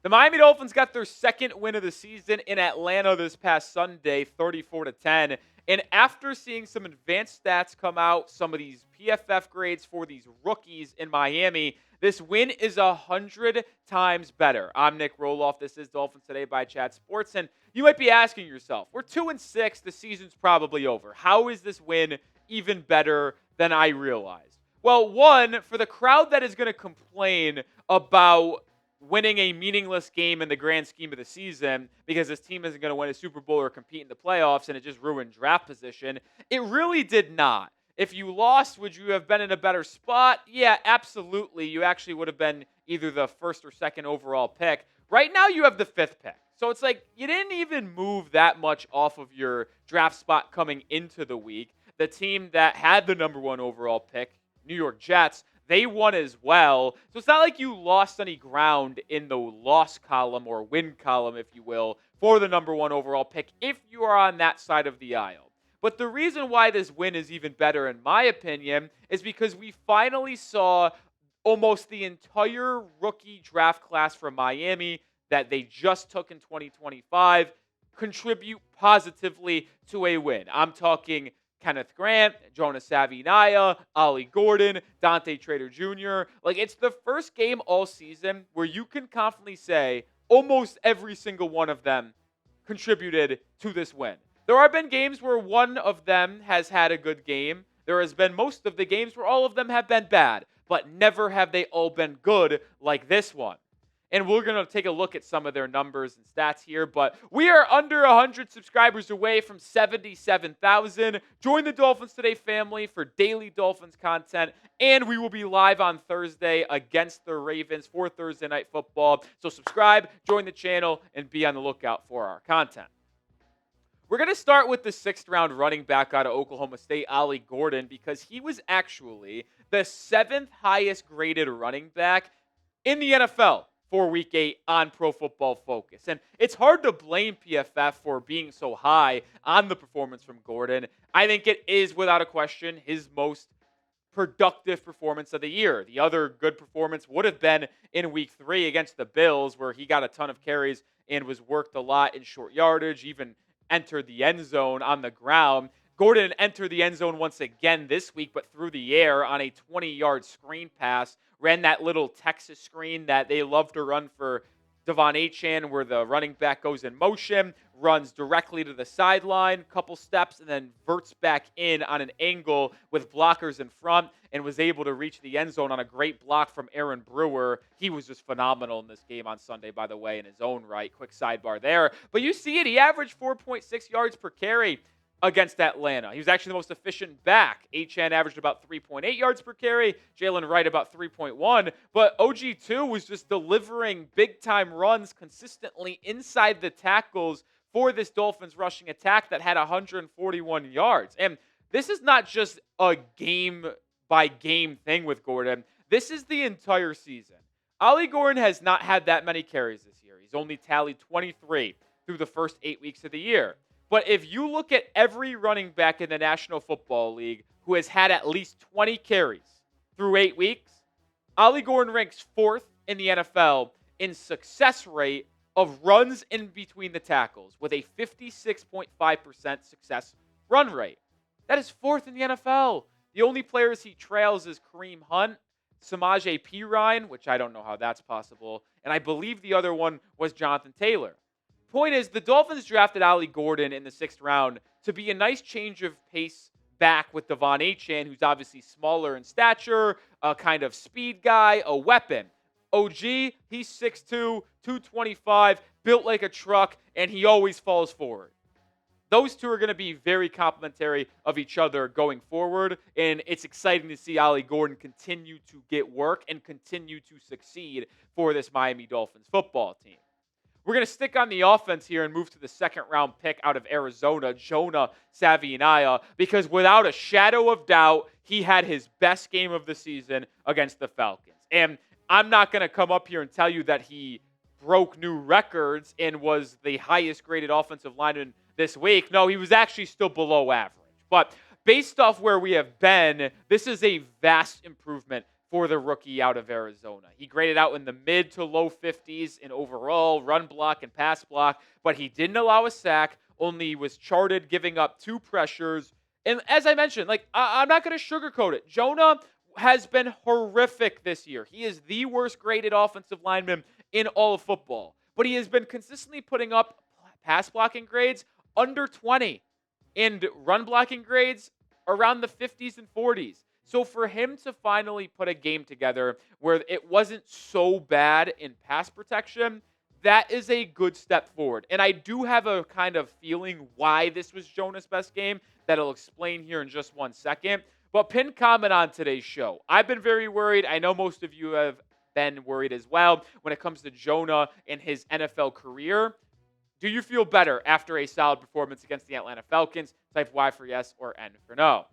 The Miami Dolphins got their second win of the season in Atlanta this past Sunday, 34-10. And after seeing some advanced stats come out, some of these PFF grades for these rookies in Miami, this win is 100 times better. I'm Nick Roloff. This is Dolphins Today by Chat Sports. And you might be asking yourself, we're 2-6. The season's probably over. How is this win even better than I realized? Well, one, for the crowd that is going to complain about winning a meaningless game in the grand scheme of the season because this team isn't going to win a Super Bowl or compete in the playoffs and it just ruined draft position, it really did not. If you lost, would you have been in a better spot? Yeah, absolutely. You actually would have been either the first or second overall pick. Right now, you have the fifth pick. So it's like you didn't even move that much off of your draft spot coming into the week. The team that had the number one overall pick, New York Jets, they won as well. So it's not like you lost any ground in the loss column or win column, if you will, for the number one overall pick if you are on that side of the aisle. But the reason why this win is even better, in my opinion, is because we finally saw almost the entire rookie draft class from Miami that they just took in 2025 contribute positively to a win. I'm talking Kenneth Grant, Jonah Savaiinaea, Ollie Gordon, Dante Trader Jr. Like, it's the first game all season where you can confidently say almost every single one of them contributed to this win. There have been games where one of them has had a good game. There has been most of the games where all of them have been bad, but never have they all been good like this one. And we're going to take a look at some of their numbers and stats here. But we are under 100 subscribers away from 77,000. Join the Dolphins Today family for daily Dolphins content. And we will be live on Thursday against the Ravens for Thursday Night Football. So subscribe, join the channel, and be on the lookout for our content. We're going to start with the sixth-round running back out of Oklahoma State, Ollie Gordon, because he was actually the seventh highest graded running back in the NFL for Week 8 on Pro Football Focus. And it's hard to blame PFF for being so high on the performance from Gordon. I think it is, without a question, his most productive performance of the year. The other good performance would have been in Week 3 against the Bills, where he got a ton of carries and was worked a lot in short yardage, even entered the end zone on the ground. Gordon entered the end zone once again this week, but through the air on a 20-yard screen pass. Ran that little Texas screen that they love to run for Devon Achane, where the running back goes in motion, runs directly to the sideline, couple steps, and then verts back in on an angle with blockers in front, and was able to reach the end zone on a great block from Aaron Brewer. He was just phenomenal in this game on Sunday, by the way, in his own right. Quick sidebar there. But you see it. He averaged 4.6 yards per carry against Atlanta. He was actually the most efficient back. Achane averaged about 3.8 yards per carry. Jalen Wright about 3.1. But OG2 was just delivering big-time runs consistently inside the tackles for this Dolphins rushing attack that had 141 yards. And this is not just a game-by-game thing with Gordon. This is the entire season. Ollie Gordon has not had that many carries this year. He's only tallied 23 through the first 8 weeks of the year. But if you look at every running back in the National Football League who has had at least 20 carries through 8 weeks, Ollie Gordon ranks fourth in the NFL in success rate of runs in between the tackles with a 56.5% success run rate. That is fourth in the NFL. The only players he trails is Kareem Hunt, Samaje Perine, which I don't know how that's possible, and I believe the other one was Jonathan Taylor. Point is, the Dolphins drafted Ollie Gordon in the sixth round to be a nice change of pace back with Devon Achane, who's obviously smaller in stature, a kind of speed guy, a weapon. OG, he's 6'2", 225, built like a truck, and he always falls forward. Those two are going to be very complementary of each other going forward, and it's exciting to see Ollie Gordon continue to get work and continue to succeed for this Miami Dolphins football team. We're going to stick on the offense here and move to the second-round pick out of Arizona, Jonah Savaiinaea, because without a shadow of doubt, he had his best game of the season against the Falcons. And I'm not going to come up here and tell you that he broke new records and was the highest-graded offensive lineman this week. No, he was actually still below average. But based off where we have been, this is a vast improvement for the rookie out of Arizona. He graded out in the mid to low 50s in overall run block and pass block, but he didn't allow a sack, only was charted giving up 2 pressures. And as I mentioned, I'm not going to sugarcoat it. Jonah has been horrific this year. He is the worst graded offensive lineman in all of football, but he has been consistently putting up pass blocking grades under 20 and run blocking grades around the 50s and 40s. So for him to finally put a game together where it wasn't so bad in pass protection, that is a good step forward. And I do have a kind of feeling why this was Jonah's best game that I'll explain here in just 1 second. But pin comment on today's show. I've been very worried. I know most of you have been worried as well when it comes to Jonah and his NFL career. Do you feel better after a solid performance against the Atlanta Falcons? Type Y for yes or N for no.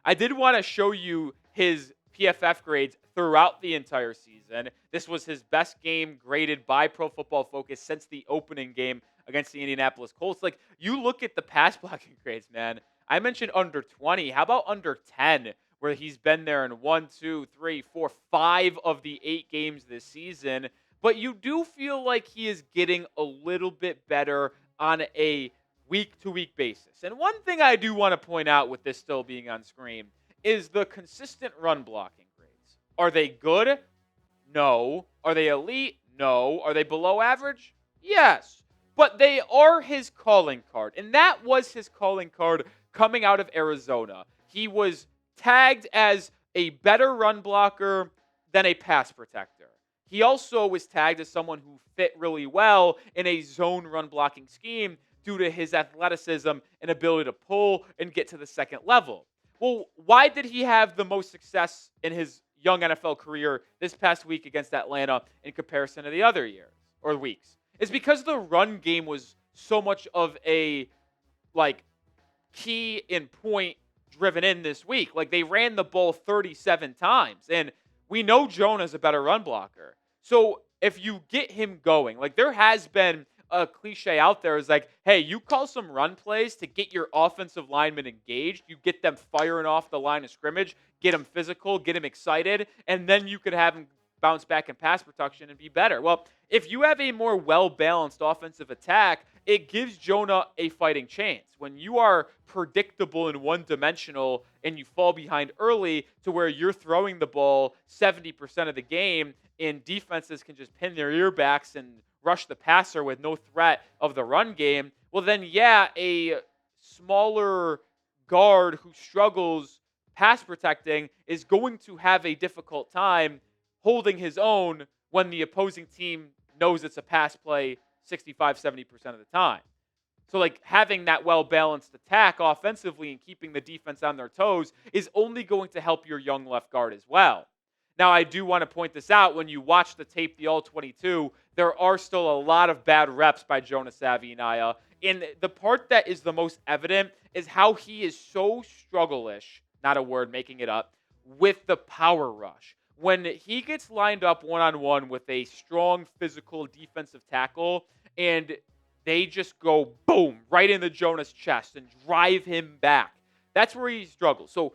I did want to show you his PFF grades throughout the entire season. This was his best game graded by Pro Football Focus since the opening game against the Indianapolis Colts. You look at the pass blocking grades, man. I mentioned under 20. How about under 10, where he's been there in 1, 2, 3, 4, 5 of the 8 games this season? But you do feel like he is getting a little bit better on a week-to-week basis. And one thing I do want to point out with this still being on screen is the consistent run blocking grades. Are they good? No. Are they elite? No. Are they below average? Yes. But they are his calling card. And that was his calling card coming out of Arizona. He was tagged as a better run blocker than a pass protector. He also was tagged as someone who fit really well in a zone run blocking scheme due to his athleticism and ability to pull and get to the second level. Well, why did he have the most success in his young NFL career this past week against Atlanta in comparison to the other years or weeks? It's because the run game was so much of a key and point driven in this week. They ran the ball 37 times, and we know Jonah's a better run blocker. So if you get him going, there has been a cliche out there is hey, you call some run plays to get your offensive linemen engaged. You get them firing off the line of scrimmage, get them physical, get them excited, and then you could have them bounce back in pass protection and be better. Well, if you have a more well-balanced offensive attack, it gives Jonah a fighting chance. When you are predictable and one-dimensional and you fall behind early to where you're throwing the ball 70% of the game and defenses can just pin their earbacks and rush the passer with no threat of the run game, well then, yeah, a smaller guard who struggles pass protecting is going to have a difficult time holding his own when the opposing team knows it's a pass play 65, 70% of the time. So having that well-balanced attack offensively and keeping the defense on their toes is only going to help your young left guard as well. Now, I do want to point this out. When you watch the tape, the All-22, there are still a lot of bad reps by Jonah Savaiinaea. And the part that is the most evident is how he is so struggle-ish, not a word, making it up, with the power rush. When he gets lined up one-on-one with a strong physical defensive tackle and they just go boom right into Jonah's chest and drive him back, that's where he struggles. So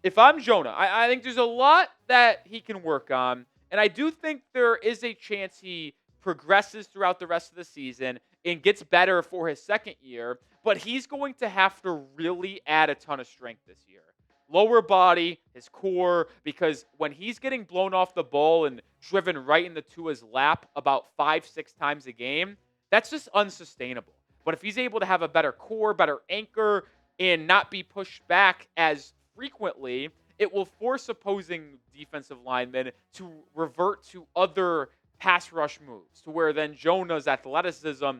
if I'm Jonah, I think there's a lot that he can work on, and I do think there is a chance he progresses throughout the rest of the season and gets better for his second year, but he's going to have to really add a ton of strength this year. Lower body, his core, because when he's getting blown off the ball and driven right into Tua's lap about 5-6 times a game, that's just unsustainable. But if he's able to have a better core, better anchor, and not be pushed back as frequently, it will force opposing defensive linemen to revert to other pass rush moves, to where then Jonah's athleticism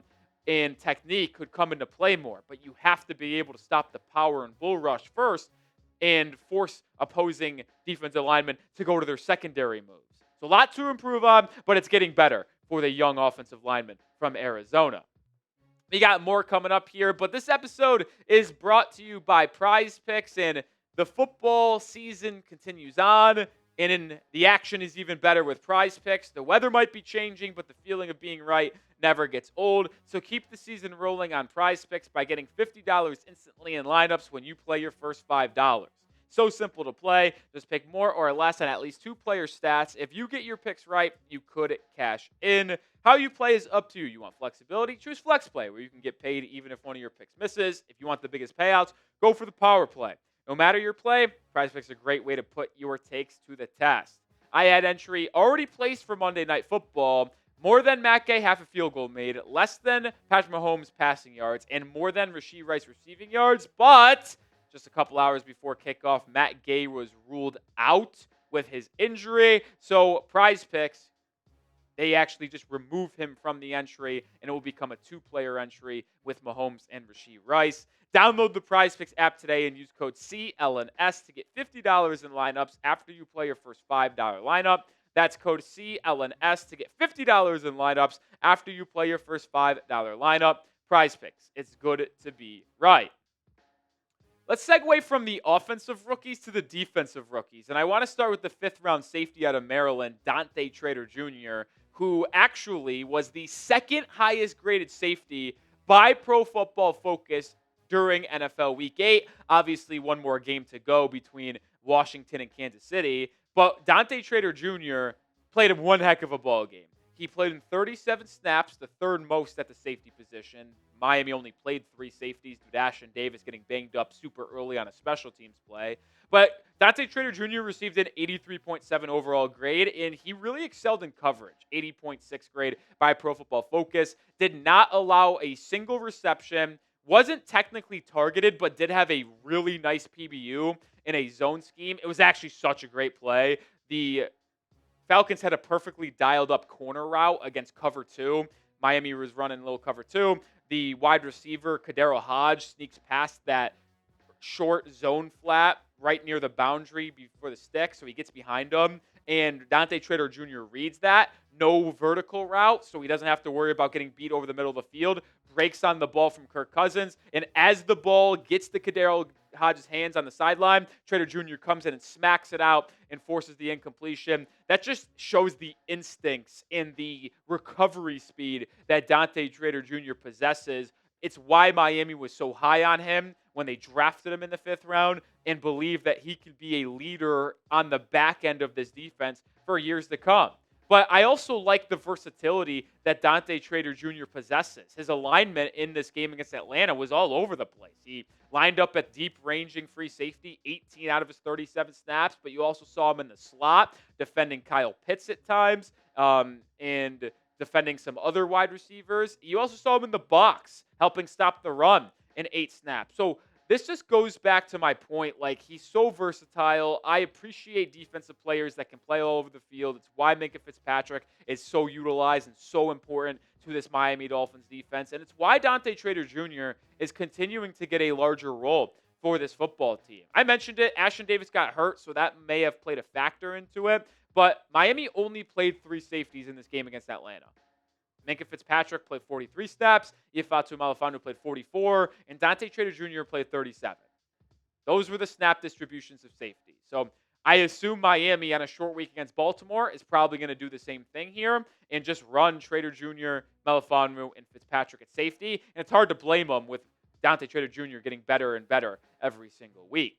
and technique could come into play more. But you have to be able to stop the power and bull rush first and force opposing defensive linemen to go to their secondary moves. So a lot to improve on, but it's getting better for the young offensive lineman from Arizona. We got more coming up here, but this episode is brought to you by PrizePicks, and the football season continues on. And the action is even better with PrizePicks. The weather might be changing, but the feeling of being right never gets old. So keep the season rolling on PrizePicks by getting $50 instantly in lineups when you play your first $5. So simple to play. Just pick more or less on at least 2 player stats. If you get your picks right, you could cash in. How you play is up to you. You want flexibility? Choose Flex Play, where you can get paid even if one of your picks misses. If you want the biggest payouts, go for the Power Play. No matter your play, PrizePicks is a great way to put your takes to the test. I had entry already placed for Monday Night Football. More than Matt Gay, half a field goal made, less than Patrick Mahomes passing yards, and more than Rashee Rice receiving yards. But just a couple hours before kickoff, Matt Gay was ruled out with his injury. So PrizePicks, they actually just remove him from the entry, and it will become a 2-player entry with Mahomes and Rashee Rice. Download the PrizePicks app today and use code CLNS to get $50 in lineups after you play your first $5 lineup. That's code CLNS to get $50 in lineups after you play your first $5 lineup. PrizePicks, it's good to be right. Let's segue from the offensive rookies to the defensive rookies. And I want to start with the 5th-round safety out of Maryland, Dante Trader Jr., who actually was the 2nd highest graded safety by Pro Football Focus during NFL Week 8. Obviously, one more game to go between Washington and Kansas City. But Dante Trader Jr. played one heck of a ball game. He played in 37 snaps, the 3rd most at the safety position. Miami only played 3 safeties, Dash and Davis getting banged up super early on a special teams play. But Dante Trader Jr. received an 83.7 overall grade, and he really excelled in coverage. 80.6 grade by Pro Football Focus. Did not allow a single reception. Wasn't technically targeted, but did have a really nice PBU in a zone scheme. It was actually such a great play. The Falcons had a perfectly dialed up corner route against cover 2. Miami was running a little cover 2. The wide receiver, Kadero Hodge, sneaks past that short zone flat right near the boundary before the stick, so he gets behind him. And Dante Trader Jr. reads that. No vertical route, so he doesn't have to worry about getting beat over the middle of the field. Breaks on the ball from Kirk Cousins. And as the ball gets to Kadero Hodge's hands on the sideline, Trader Jr. comes in and smacks it out and forces the incompletion. That just shows the instincts and the recovery speed that Dante Trader Jr. possesses. It's why Miami was so high on him when they drafted him in the 5th round and believe that he could be a leader on the back end of this defense for years to come. But I also like the versatility that Dante Trader Jr. possesses. His alignment in this game against Atlanta was all over the place. He lined up at deep ranging free safety 18 out of his 37 snaps, but you also saw him in the slot defending Kyle Pitts at times and defending some other wide receivers. You also saw him in the box helping stop the run in 8 snaps. So this just goes back to my point. Like, he's so versatile. I appreciate defensive players that can play all over the field. It's why Minkah Fitzpatrick is so utilized and so important to this Miami Dolphins defense. And it's why Dante Trader Jr. is continuing to get a larger role for this football team. I mentioned it. Ashton Davis got hurt, so that may have played a factor into it. But Miami only played 3 safeties in this game against Atlanta. Minkah Fitzpatrick played 43 snaps. Ifeatu Melifonwu played 44. And Dante Trader Jr. played 37. Those were the snap distributions of safety. So I assume Miami on a short week against Baltimore is probably going to do the same thing here and just run Trader Jr., Melifonwu, and Fitzpatrick at safety. And it's hard to blame them with Dante Trader Jr. getting better and better every single week.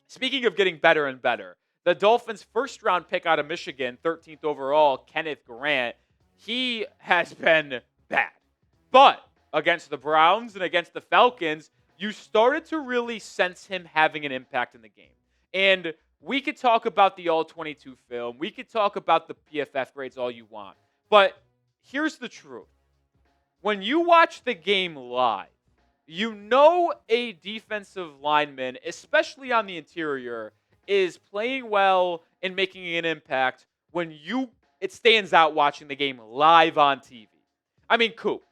Speaking of getting better and better, the Dolphins' 1st-round pick out of Michigan, 13th overall, Kenneth Grant, he has been bad. But against the Browns and against the Falcons, you started to really sense him having an impact in the game. And we could talk about the All-22 film. We could talk about the PFF grades all you want. But here's the truth. When you watch the game live, you know a defensive lineman, especially on the interior, is playing well and making an impact when it stands out watching the game live on TV. I mean, Coop,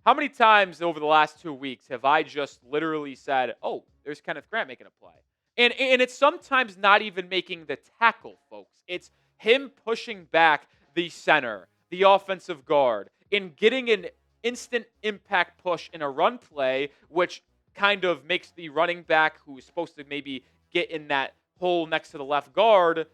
how many times over the last 2 weeks have I just literally said, oh, there's Kenneth Grant making a play? And it's sometimes not even making the tackle, folks. It's him pushing back the center, the offensive guard, and getting an instant impact push in a run play, which kind of makes the running back who is supposed to maybe get in that hole next to the left guard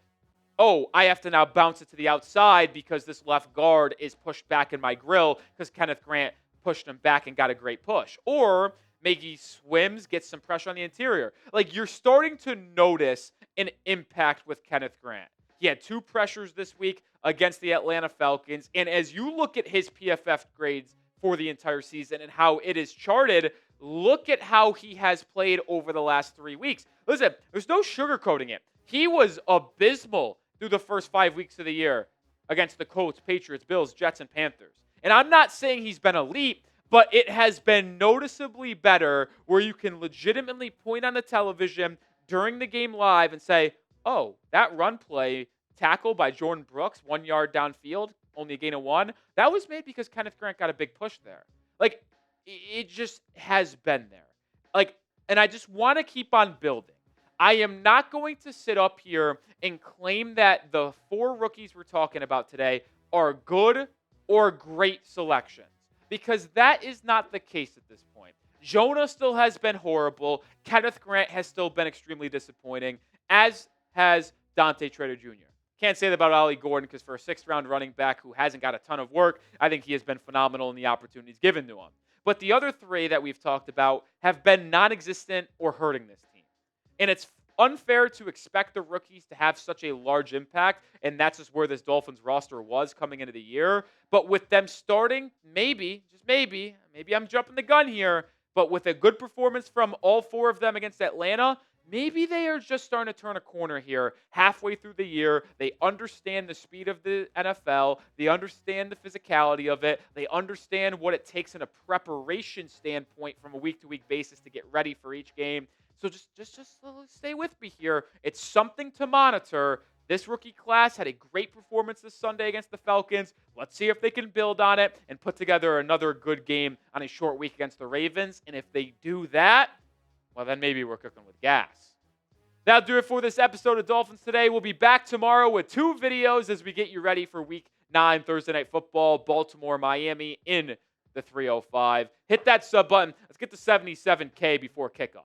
oh, I have to now bounce it to the outside because this left guard is pushed back in my grill because Kenneth Grant pushed him back and got a great push. Or maybe he swims, gets some pressure on the interior. Like, you're starting to notice an impact with Kenneth Grant. He had 2 pressures this week against the Atlanta Falcons. And as you look at his PFF grades for the entire season and how it is charted, look at how he has played over the last 3 weeks. Listen, there's no sugarcoating it. He was abysmal through the first 5 weeks of the year against the Colts, Patriots, Bills, Jets, and Panthers. And I'm not saying he's been elite, but it has been noticeably better where you can legitimately point on the television during the game live and say, oh, that run play tackle by Jordan Brooks, 1 yard downfield, only a gain of 1, that was made because Kenneth Grant got a big push there. Like, it just has been there. Like, and I just want to keep on building. I am not going to sit up here and claim that the 4 rookies we're talking about today are good or great selections, because that is not the case at this point. Jonah still has been horrible. Kenneth Grant has still been extremely disappointing, as has Dante Trader Jr. Can't say that about Ollie Gordon, because for a 6th-round running back who hasn't got a ton of work, I think he has been phenomenal in the opportunities given to him. But the other 3 that we've talked about have been non-existent or hurting this team. And it's unfair to expect the rookies to have such a large impact, and that's just where this Dolphins roster was coming into the year. But with them starting, maybe, just maybe I'm jumping the gun here, but with a good performance from all 4 of them against Atlanta, maybe they are just starting to turn a corner here halfway through the year. They understand the speed of the NFL. They understand the physicality of it. They understand what it takes in a preparation standpoint from a week-to-week basis to get ready for each game. So just stay with me here. It's something to monitor. This rookie class had a great performance this Sunday against the Falcons. Let's see if they can build on it and put together another good game on a short week against the Ravens. And if they do that, well, then maybe we're cooking with gas. That'll do it for this episode of Dolphins Today. We'll be back tomorrow with 2 videos as we get you ready for Week 9 Thursday Night Football, Baltimore, Miami in the 305. Hit that sub button. Let's get to 77K before kickoff.